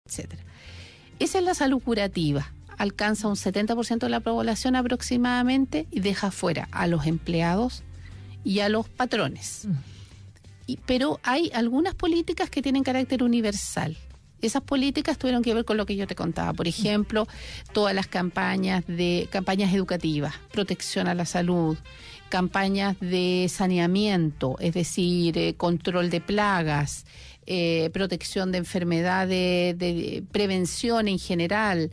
etcétera. Esa es la salud curativa. Alcanza un 70% de la población aproximadamente y deja fuera a los empleados y a los patrones. Pero hay algunas políticas que tienen carácter universal. Esas políticas tuvieron que ver con lo que yo te contaba. Por ejemplo, todas las campañas educativas, protección a la salud, campañas de saneamiento, es decir, control de plagas, protección de enfermedades, de prevención en general,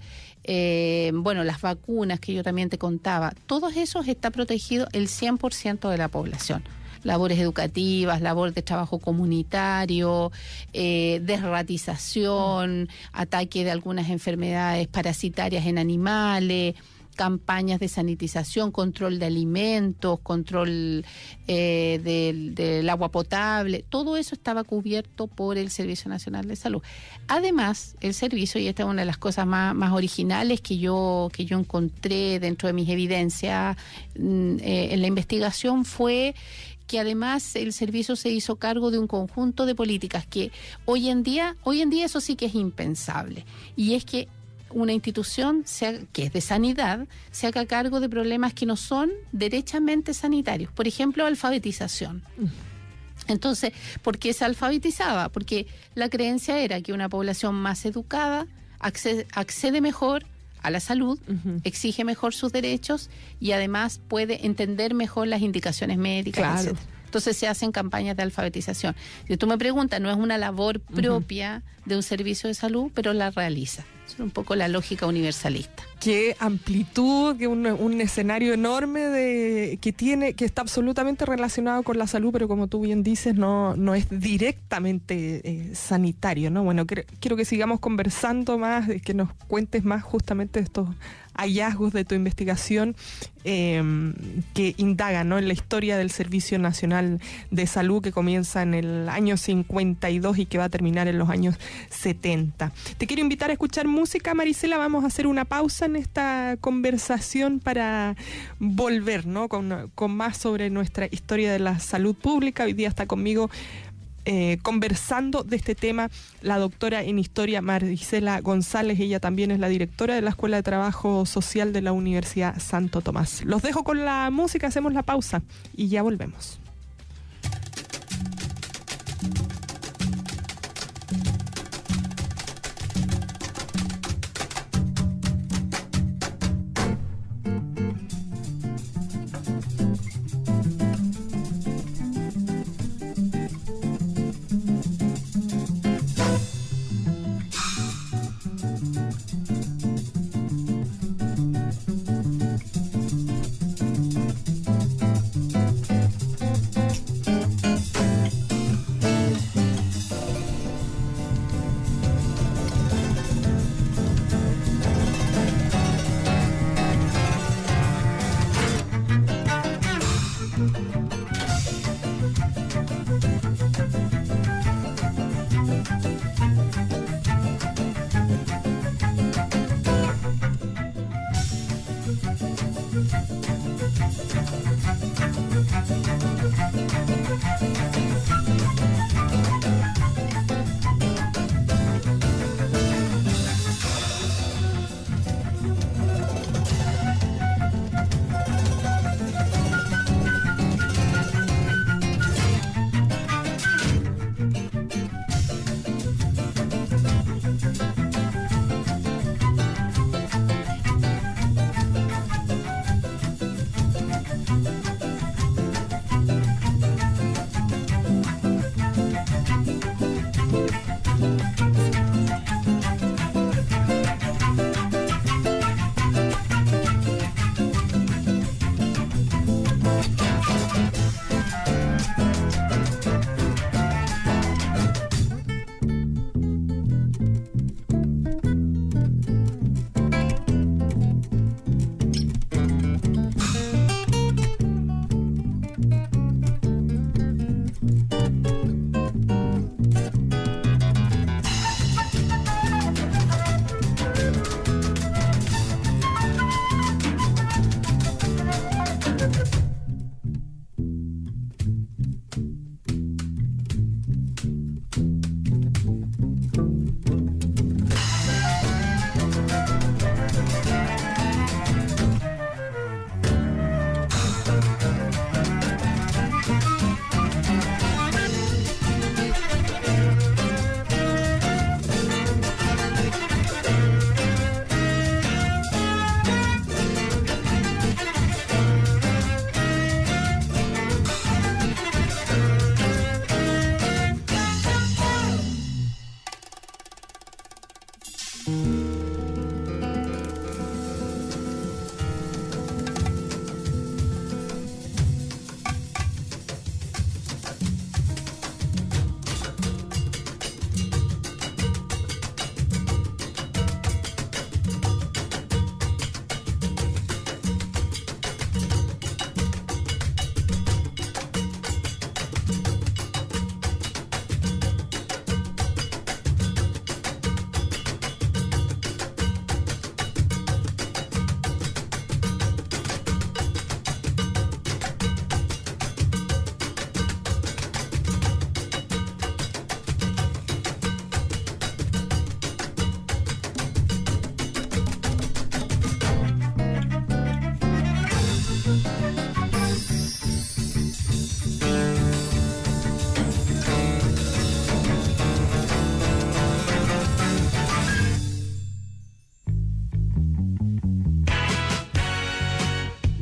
las vacunas que yo también te contaba. Todos esos está protegido el 100% de la población. Labores educativas, labor de trabajo comunitario, desratización, ataque de algunas enfermedades parasitarias en animales, campañas de sanitización, control de alimentos, control del agua potable. Todo eso estaba cubierto por el Servicio Nacional de Salud. Además, el servicio, y esta es una de las cosas más originales que yo encontré dentro de mis evidencias en la investigación, fue que además el servicio se hizo cargo de un conjunto de políticas que hoy en día eso sí que es impensable, y es que una institución que es de sanidad se haga cargo de problemas que no son derechamente sanitarios. Por ejemplo, alfabetización. Entonces, ¿por qué se alfabetizaba? Porque la creencia era que una población más educada accede mejor a la salud, exige mejor sus derechos y además puede entender mejor las indicaciones médicas, claro, etc. Entonces se hacen campañas de alfabetización. Si tú me preguntas, no es una labor propia de un servicio de salud, pero la realiza. Es un poco la lógica universalista. Qué amplitud, que un escenario enorme que está absolutamente relacionado con la salud, pero como tú bien dices, no es directamente sanitario, ¿no? Bueno, quiero que sigamos conversando más, que nos cuentes más justamente de estos hallazgos de tu investigación que indagan, ¿no?, en la historia del Servicio Nacional de Salud, que comienza en el año 52 y que va a terminar en los años 70. Te quiero invitar a escuchar música, Marisela. Vamos a hacer una pausa en esta conversación para volver, ¿no?, con más sobre nuestra historia de la salud pública. Hoy día está conmigo conversando de este tema la doctora en Historia Marisela González. Ella también es la directora de la Escuela de Trabajo Social de la Universidad Santo Tomás. Los dejo con la música, hacemos la pausa y ya volvemos.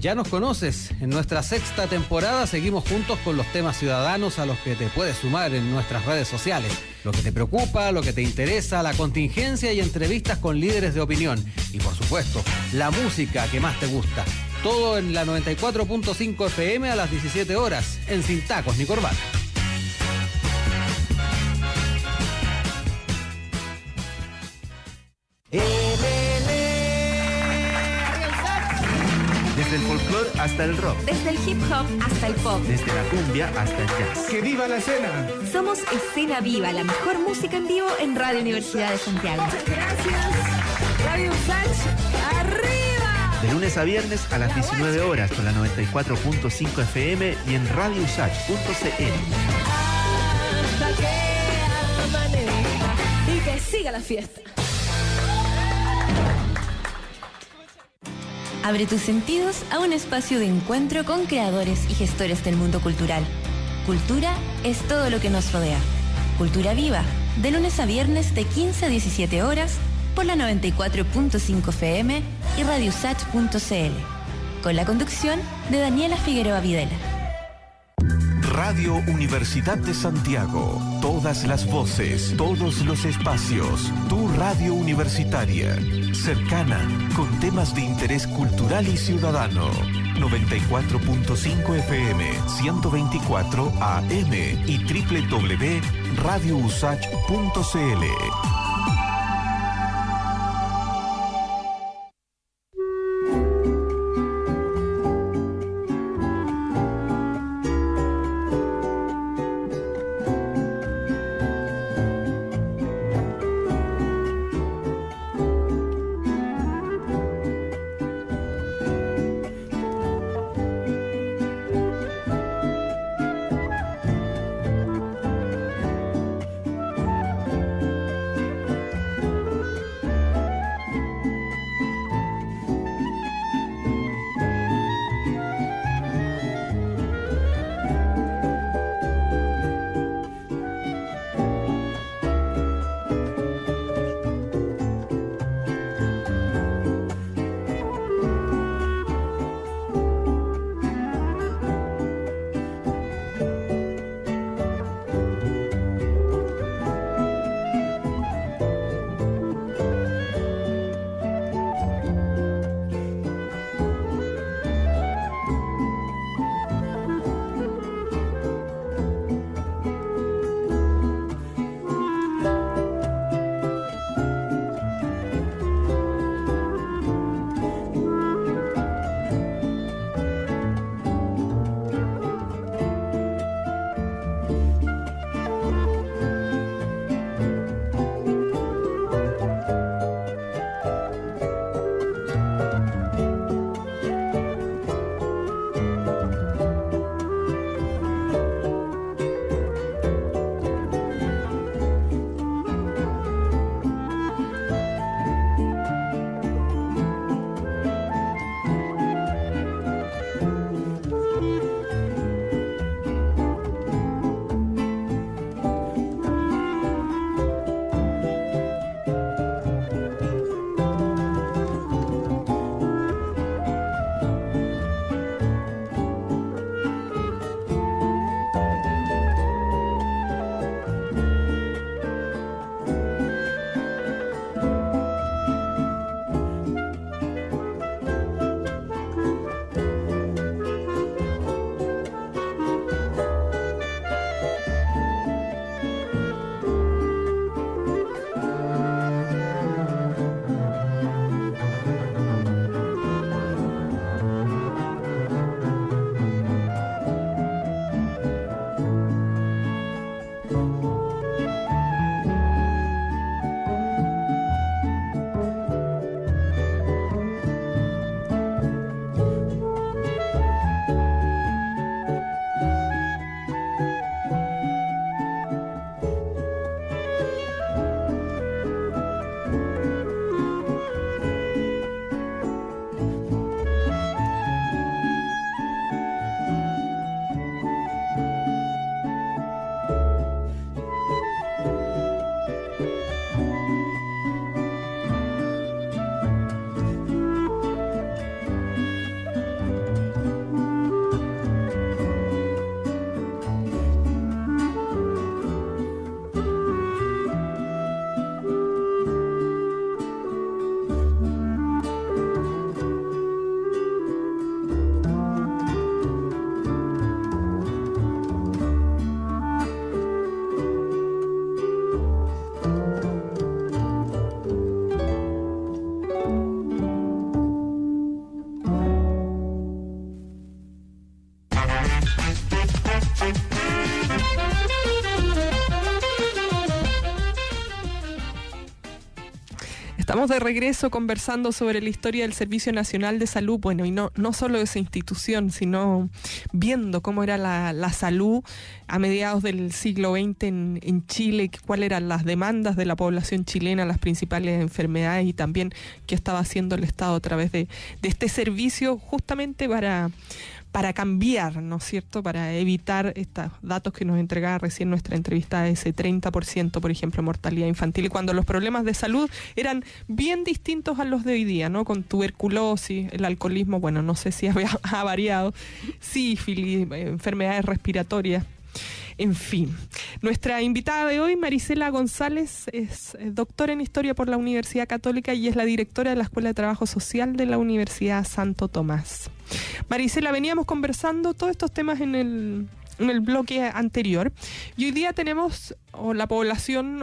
Ya nos conoces, en nuestra sexta temporada seguimos juntos con los temas ciudadanos a los que te puedes sumar en nuestras redes sociales. Lo que te preocupa, lo que te interesa, la contingencia y entrevistas con líderes de opinión. Y por supuesto, la música que más te gusta. Todo en la 94.5 FM a las 17 horas, en Sin Tacos ni Corbata. Desde el folclore hasta el rock. Desde el hip hop hasta el pop. Desde la cumbia hasta el jazz. ¡Que viva la escena! Somos Escena Viva, la mejor música en vivo en Radio Universidad de Santiago. Muchas gracias. Radio USACH, ¡arriba! De lunes a viernes a las 19 horas con la 94.5 FM y en radiousach.cl. Hasta que amanezca y que siga la fiesta. Abre tus sentidos a un espacio de encuentro con creadores y gestores del mundo cultural. Cultura es todo lo que nos rodea. Cultura Viva, de lunes a viernes de 15 a 17 horas por la 94.5 FM y radiousach.cl. Con la conducción de Daniela Figueroa Videla. Radio Universidad de Santiago. Todas las voces, todos los espacios. Tu radio universitaria. Cercana, con temas de interés cultural y ciudadano. 94.5 FM, 124 AM y www.radiousach.cl. Estamos de regreso conversando sobre la historia del Servicio Nacional de Salud, bueno, y no solo de esa institución, sino viendo cómo era la salud a mediados del siglo XX en Chile, cuáles eran las demandas de la población chilena, las principales enfermedades y también qué estaba haciendo el Estado a través de este servicio justamente para cambiar, ¿no es cierto?, para evitar estos datos que nos entregaba recién nuestra entrevista, ese 30%, por ejemplo, de mortalidad infantil, y cuando los problemas de salud eran bien distintos a los de hoy día, ¿no?, con tuberculosis, el alcoholismo, bueno, no sé si ha variado, sífilis, enfermedades respiratorias. En fin, nuestra invitada de hoy, Marisela González, es doctora en Historia por la Universidad Católica y es la directora de la Escuela de Trabajo Social de la Universidad Santo Tomás. Marisela, veníamos conversando todos estos temas en el bloque anterior y hoy día tenemos, o la población,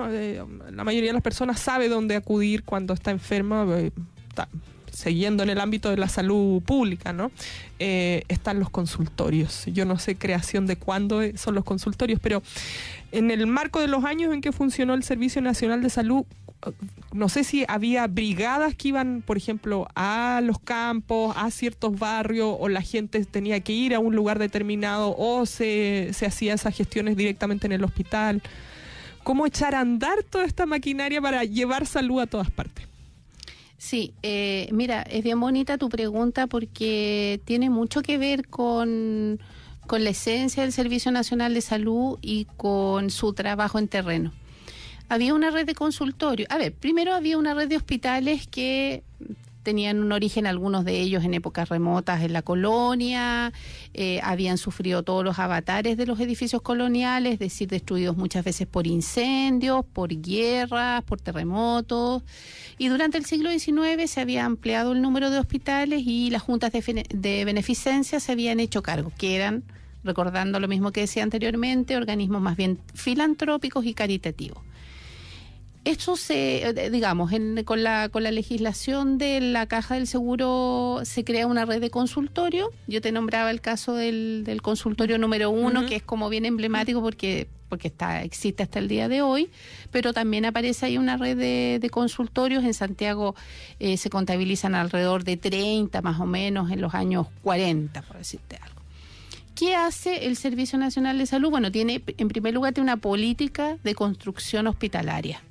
la mayoría de las personas sabe dónde acudir cuando está enferma, siguiendo en el ámbito de la salud pública, ¿no? Están los consultorios. Yo no sé creación de cuándo son los consultorios, pero en el marco de los años en que funcionó el Servicio Nacional de Salud, no sé si había brigadas que iban, por ejemplo, a los campos, a ciertos barrios, o la gente tenía que ir a un lugar determinado, o se hacía esas gestiones directamente en el hospital. ¿Cómo echar a andar toda esta maquinaria para llevar salud a todas partes? Sí, mira, es bien bonita tu pregunta porque tiene mucho que ver con la esencia del Servicio Nacional de Salud y con su trabajo en terreno. Había una red de consultorios. A ver, primero había una red de hospitales que tenían un origen, algunos de ellos en épocas remotas en la colonia, habían sufrido todos los avatares de los edificios coloniales, es decir, destruidos muchas veces por incendios, por guerras, por terremotos, y durante el siglo XIX se había ampliado el número de hospitales y las juntas de beneficencia se habían hecho cargo, que eran, recordando lo mismo que decía anteriormente, organismos más bien filantrópicos y caritativos. Esto con la legislación de la Caja del Seguro se crea una red de consultorio. Yo te nombraba el caso del consultorio número 1, que es como bien emblemático porque existe hasta el día de hoy, pero también aparece ahí una red de consultorios. En Santiago se contabilizan alrededor de 30 más o menos en los años 40, por decirte algo. ¿Qué hace el Servicio Nacional de Salud? Bueno, en primer lugar tiene una política de construcción hospitalaria.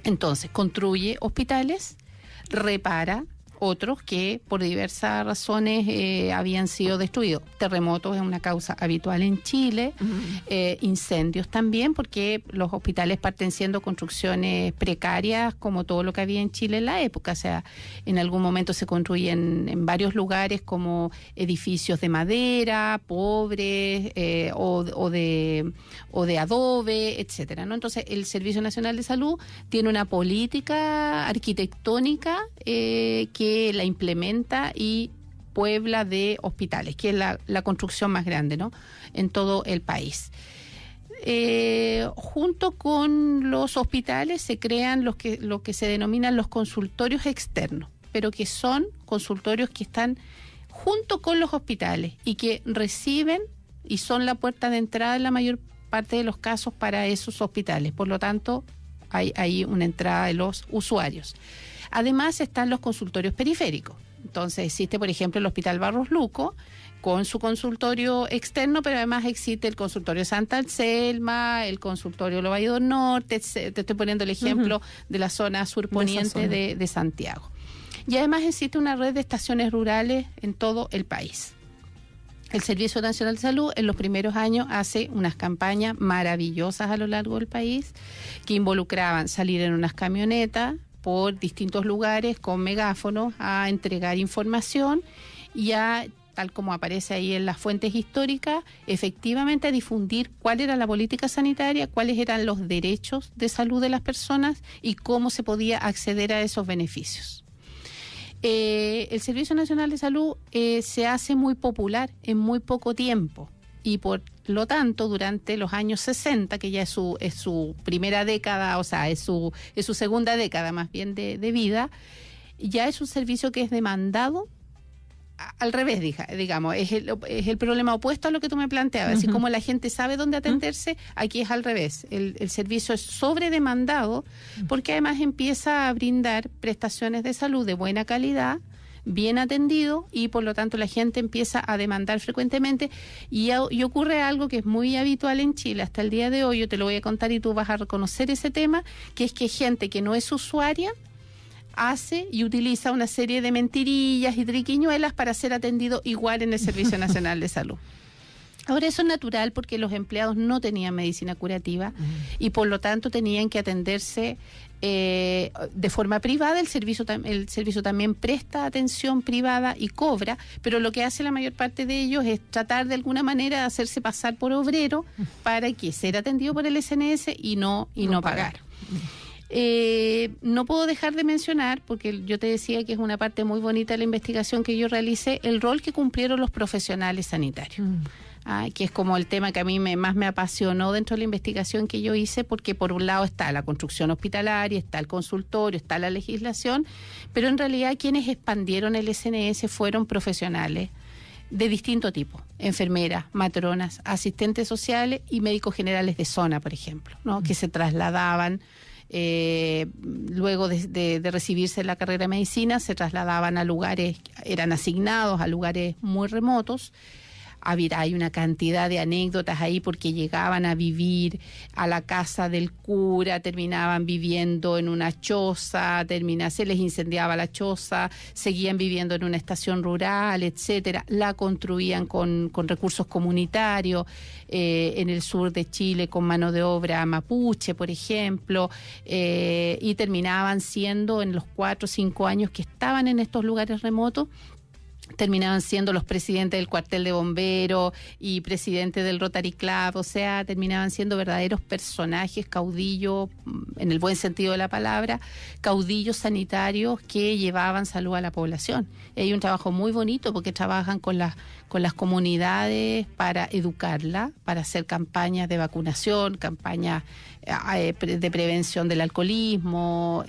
Entonces, construye hospitales, repara otros que por diversas razones habían sido destruidos. Terremotos es una causa habitual en Chile, incendios también, porque los hospitales parten siendo construcciones precarias como todo lo que había en Chile en la época. O sea, en algún momento se construyen en varios lugares como edificios de madera, pobres, o de adobe, etcétera, ¿no? Entonces, el Servicio Nacional de Salud tiene una política arquitectónica que la implementa y puebla de hospitales, que es la construcción más grande, ¿no?, en todo el país. Junto con los hospitales se crean lo que se denominan los consultorios externos, pero que son consultorios que están junto con los hospitales y que reciben y son la puerta de entrada en la mayor parte de los casos para esos hospitales. Por lo tanto, hay una entrada de los usuarios. Además están los consultorios periféricos. Entonces existe, por ejemplo, el Hospital Barros Luco con su consultorio externo, pero además existe el consultorio Santa Anselma, el consultorio Lovaidor Norte, te estoy poniendo el ejemplo de la zona surponiente de Santiago. Y además existe una red de estaciones rurales en todo el país. El Servicio Nacional de Salud en los primeros años hace unas campañas maravillosas a lo largo del país que involucraban salir en unas camionetas por distintos lugares con megáfonos a entregar información y a, tal como aparece ahí en las fuentes históricas, efectivamente a difundir cuál era la política sanitaria, cuáles eran los derechos de salud de las personas y cómo se podía acceder a esos beneficios. El Servicio Nacional de Salud se hace muy popular en muy poco tiempo y por lo tanto durante los años 60, que ya es su primera década, o sea, es su segunda década más bien de vida, ya es un servicio que es demandado al revés, digamos, es el problema opuesto a lo que tú me planteabas. Así como la gente sabe dónde atenderse, aquí es al revés. El servicio es sobredemandado porque además empieza a brindar prestaciones de salud de buena calidad, bien atendido, y por lo tanto la gente empieza a demandar frecuentemente y ocurre algo que es muy habitual en Chile hasta el día de hoy. Yo te lo voy a contar y tú vas a reconocer ese tema, que es que gente que no es usuaria hace y utiliza una serie de mentirillas y triquiñuelas para ser atendido igual en el Servicio Nacional de Salud. Ahora, eso es natural porque los empleados no tenían medicina curativa y por lo tanto tenían que atenderse de forma privada. El servicio también presta atención privada y cobra, pero lo que hace la mayor parte de ellos es tratar de alguna manera de hacerse pasar por obrero para que ser atendido por el SNS y no pagar. No puedo dejar de mencionar, porque yo te decía que es una parte muy bonita de la investigación que yo realicé, el rol que cumplieron los profesionales sanitarios. Que es como el tema que a mí más me apasionó dentro de la investigación que yo hice, porque por un lado está la construcción hospitalaria, está el consultorio, está la legislación, pero en realidad quienes expandieron el SNS fueron profesionales de distinto tipo: enfermeras, matronas, asistentes sociales y médicos generales de zona, por ejemplo, ¿no? Que se trasladaban luego de recibirse en la carrera de medicina, se trasladaban a lugares, eran asignados a lugares muy remotos. Hay una cantidad de anécdotas ahí, porque llegaban a vivir a la casa del cura, terminaban viviendo en una choza, se les incendiaba la choza, seguían viviendo en una estación rural, etcétera. La construían con recursos comunitarios, en el sur de Chile con mano de obra mapuche, por ejemplo, y terminaban siendo, en los 4 o 5 años que estaban en estos lugares remotos, terminaban siendo los presidentes del cuartel de bomberos y presidentes del Rotary Club. O sea, terminaban siendo verdaderos personajes, caudillos, en el buen sentido de la palabra, caudillos sanitarios que llevaban salud a la población. Y hay un trabajo muy bonito porque trabajan con las comunidades para educarla, para hacer campañas de vacunación, campañas de prevención del alcoholismo,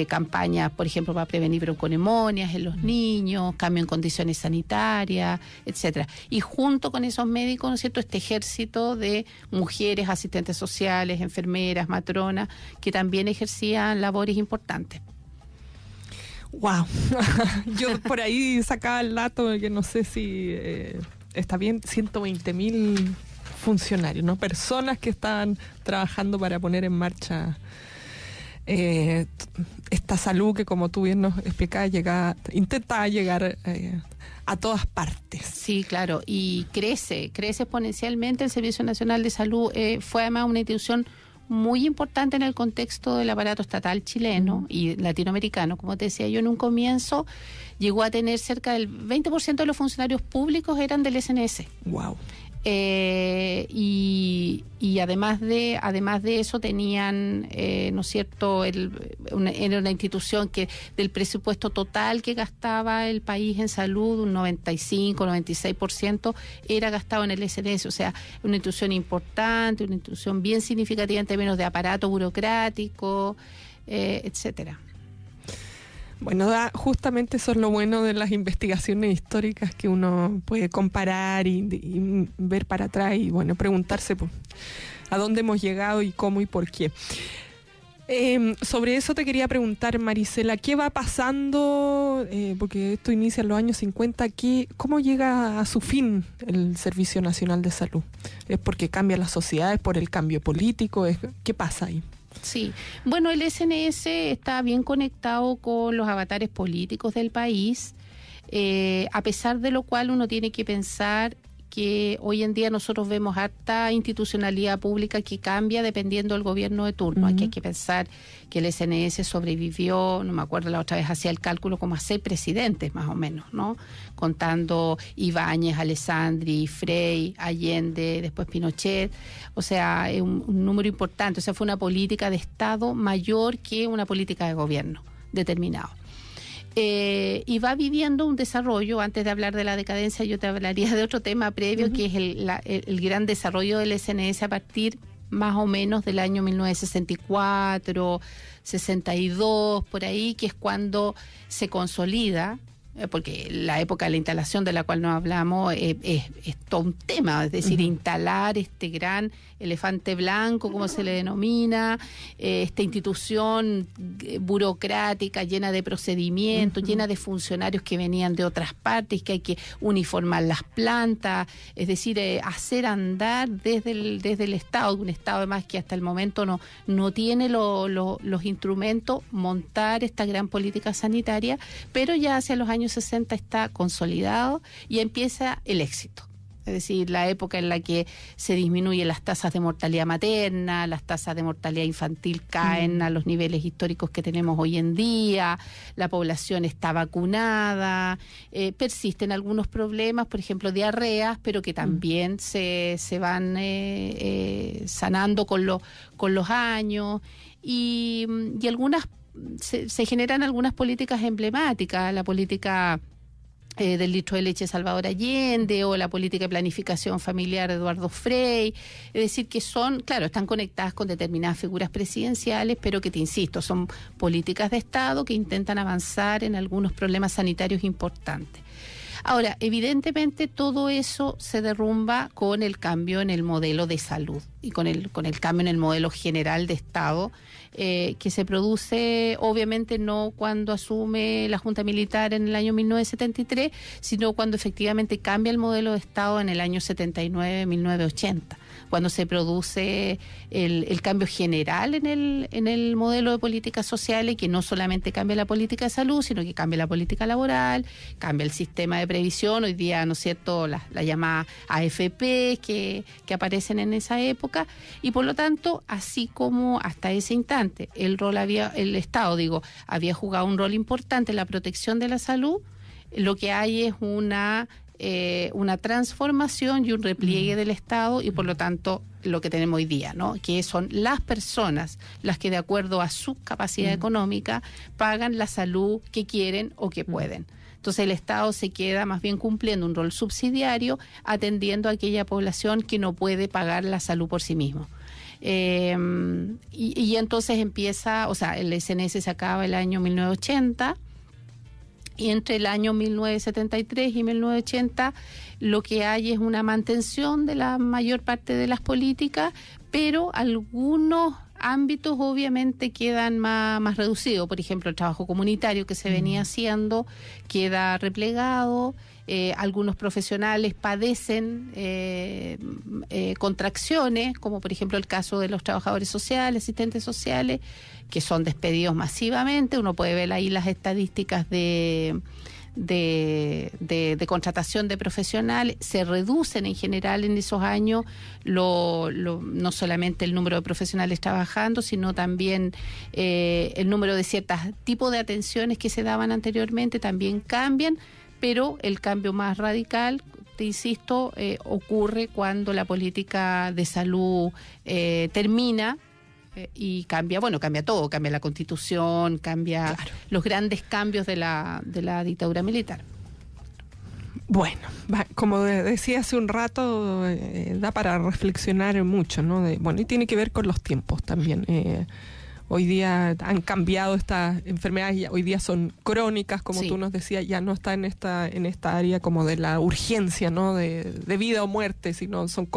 campañas, por ejemplo, para prevenir bronconemonias en los niños, cambio en condiciones sanitarias, etcétera. Y junto con esos médicos, ¿no es cierto?, este ejército de mujeres, asistentes sociales, enfermeras, matronas, que también ejercían labores importantes. Wow. Yo por ahí sacaba el dato de que no sé si está bien, 120.000 funcionarios, ¿no? Personas que estaban trabajando para poner en marcha esta salud que, como tú bien nos explicabas, intentaba llegar a todas partes. Sí, claro, y crece exponencialmente. El Servicio Nacional de Salud fue además una institución muy importante en el contexto del aparato estatal chileno y latinoamericano. Como te decía yo en un comienzo, llegó a tener cerca del 20% de los funcionarios públicos eran del SNS. Wow. Y además de eso tenían, ¿no es cierto?, era una institución que del presupuesto total que gastaba el país en salud, un 95-96% era gastado en el SNS. O sea, una institución importante, una institución bien significativa en términos de aparato burocrático, etcétera. Bueno, justamente eso es lo bueno de las investigaciones históricas, que uno puede comparar y ver para atrás y, bueno, preguntarse a dónde hemos llegado y cómo y por qué. Sobre eso te quería preguntar, Marisela, ¿qué va pasando? Porque esto inicia en los años 50. ¿Cómo llega a su fin el Servicio Nacional de Salud? ¿Es porque cambia la sociedad? ¿Es por el cambio político? ¿Qué pasa ahí? Sí, bueno, el SNS está bien conectado con los avatares políticos del país, a pesar de lo cual uno tiene que pensar que hoy en día nosotros vemos harta institucionalidad pública que cambia dependiendo del gobierno de turno. Aquí hay que pensar que el SNS sobrevivió, no me acuerdo, la otra vez hacía el cálculo, como a 6 presidentes más o menos, ¿no? Contando Ibáñez, Alessandri, Frei, Allende, después Pinochet. O sea, es un número importante. O sea, fue una política de Estado mayor que una política de gobierno determinado. Y va viviendo un desarrollo. Antes de hablar de la decadencia, yo te hablaría de otro tema previo, que es el gran desarrollo del SNS a partir más o menos del año 1964, 62, por ahí, que es cuando se consolida porque la época de la instalación de la cual nos hablamos es todo un tema, es decir, instalar este gran elefante blanco, como se le denomina, esta institución burocrática llena de procedimientos, llena de funcionarios que venían de otras partes, que hay que uniformar las plantas, es decir, hacer andar desde el Estado, un Estado además que hasta el momento no tiene los instrumentos, montar esta gran política sanitaria, pero ya hacia los años 60 está consolidado y empieza el éxito. Es decir, la época en la que se disminuyen las tasas de mortalidad materna, las tasas de mortalidad infantil caen a los niveles históricos que tenemos hoy en día, la población está vacunada, persisten algunos problemas, por ejemplo, diarreas, pero que también se van sanando con los años y algunas se generan algunas políticas emblemáticas, la política del litro de leche Salvador Allende o la política de planificación familiar de Eduardo Frei, es decir, que están conectadas con determinadas figuras presidenciales, pero que, te insisto, son políticas de Estado que intentan avanzar en algunos problemas sanitarios importantes. Ahora, evidentemente todo eso se derrumba con el cambio en el modelo de salud y con el cambio en el modelo general de Estado, que se produce obviamente no cuando asume la Junta Militar en el año 1973, sino cuando efectivamente cambia el modelo de Estado en el año 79-1980. Cuando se produce el cambio general en el modelo de políticas sociales, que no solamente cambia la política de salud, sino que cambia la política laboral, cambia el sistema de previsión, hoy día, ¿no es cierto?, la llamada AFP que aparecen en esa época, y por lo tanto, así como hasta ese instante el Estado había jugado un rol importante en la protección de la salud, lo que hay es una transformación y un repliegue del Estado y por lo tanto lo que tenemos hoy día, ¿no?, que son las personas las que de acuerdo a su capacidad económica pagan la salud que quieren o que pueden. Entonces el Estado se queda más bien cumpliendo un rol subsidiario, atendiendo a aquella población que no puede pagar la salud por sí mismo. Y entonces empieza, el SNS se acaba el año 1980, y entre el año 1973 y 1980 lo que hay es una mantención de la mayor parte de las políticas, pero algunos ámbitos obviamente quedan más reducidos. Por ejemplo, el trabajo comunitario que se venía haciendo queda replegado. Algunos profesionales padecen contracciones, como por ejemplo el caso de los trabajadores sociales, asistentes sociales, que son despedidos masivamente. Uno puede ver ahí las estadísticas de contratación de profesionales. Se reducen en general en esos años no solamente el número de profesionales trabajando, sino también el número de ciertos tipos de atenciones que se daban anteriormente también cambian, pero el cambio más radical, te insisto, ocurre cuando la política de salud termina y cambia todo, cambia la Constitución, cambia los grandes cambios de la dictadura militar. Bueno, como decía hace un rato, da para reflexionar mucho, ¿no? Y tiene que ver con los tiempos también. Hoy día han cambiado estas enfermedades, hoy día son crónicas, como tú nos decías, ya no está en esta área como de la urgencia, ¿no?, de vida o muerte, sino son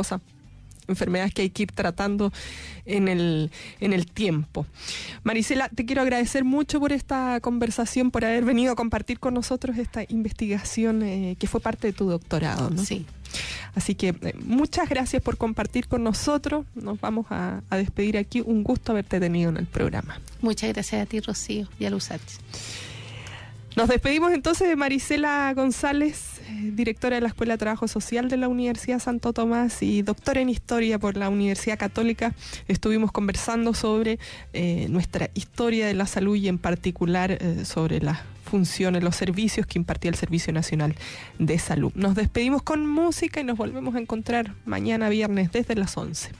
enfermedades que hay que ir tratando en el tiempo. Marisela, te quiero agradecer mucho por esta conversación, por haber venido a compartir con nosotros esta investigación que fue parte de tu doctorado, ¿no? Sí. Así que muchas gracias por compartir con nosotros. Nos vamos a despedir aquí. Un gusto haberte tenido en el programa. Muchas gracias a ti, Rocío, y a Lusach. Nos despedimos entonces de Marisela González, directora de la Escuela de Trabajo Social de la Universidad Santo Tomás y doctora en Historia por la Universidad Católica. Estuvimos conversando sobre nuestra historia de la salud y en particular sobre las funciones, los servicios que impartía el Servicio Nacional de Salud. Nos despedimos con música y nos volvemos a encontrar mañana viernes desde las 11.